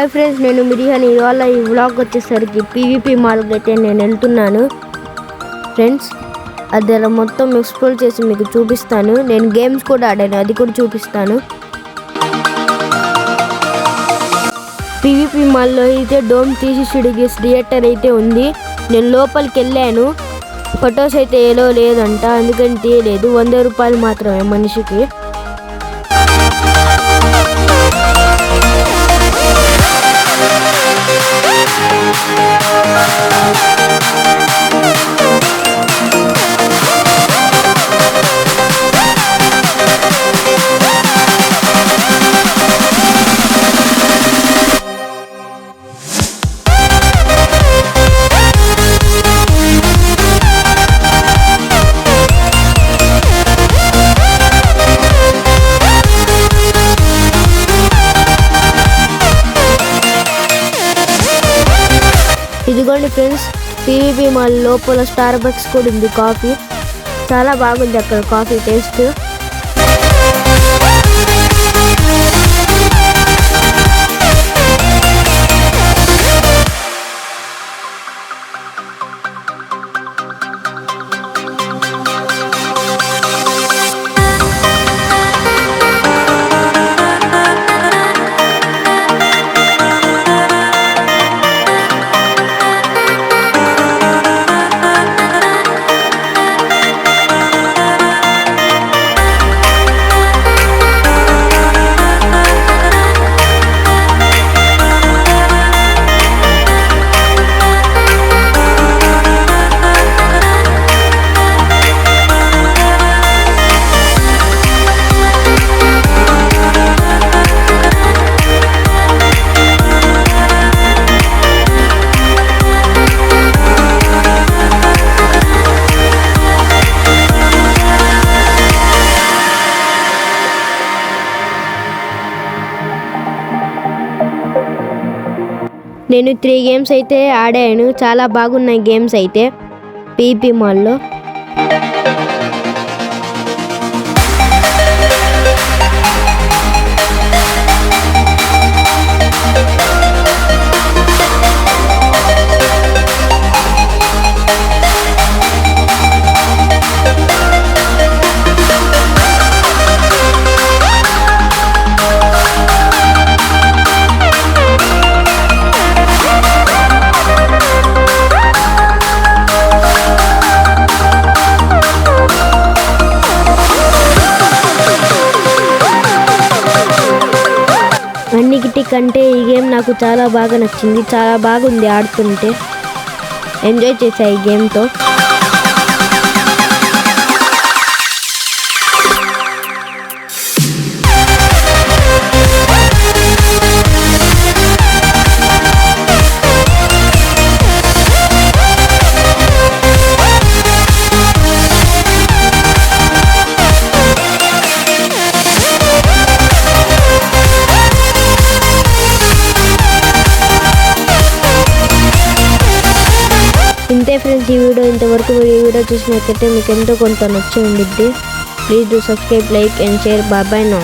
Hi friends, నేను మిరియాని. ఇవాళ ఈ వ్లాగ్ వచ్చేసరికి పీవీపీ మాల్కి అయితే నేను వెళ్తున్నాను ఫ్రెండ్స్. అది అలా మొత్తం ఎక్స్ప్లోర్ చేసి మీకు చూపిస్తాను. నేను గేమ్స్ కూడా ఆడాను, అది కూడా చూపిస్తాను. పీవీపీ మాల్లో అయితే డోమ్ 360 డిగ్రీస్ థియేటర్ అయితే ఉంది. నేను లోపలికి వెళ్ళాను. ఫొటోస్ అయితే ఏలో లేదంట, అందుకని తీయలేదు. 100 రూపాయలు మాత్రమే మనిషికి. ఇదిగోండి ఫ్రెండ్స్, పీవీపీ మాల్ లోపల స్టార్ బక్స్ కూడా ఉంది. కాఫీ చాలా బాగుంది అక్కడ కాఫీ టేస్ట్. నేను 3 గేమ్స్ అయితే ఆడాను. చాలా బాగున్నాయి గేమ్స్ అయితే పీవీపీ మాల్లో. అన్నిటి కంటే ఈ గేమ్ నాకు చాలా బాగా నచ్చింది. చాలా బాగుంది ఆడుతుంటే. ఎంజాయ్ చేశా ఈ గేమ్తో. ఇంతే ఫ్రెండ్స్, ఈ వీడియో ఇంతవరకు. ఈ వీడియో చూసినట్లయితే మీకు ఎంతో కొంత నచ్చి ఉండిద్ది. Please do subscribe, like and share. Bye bye now.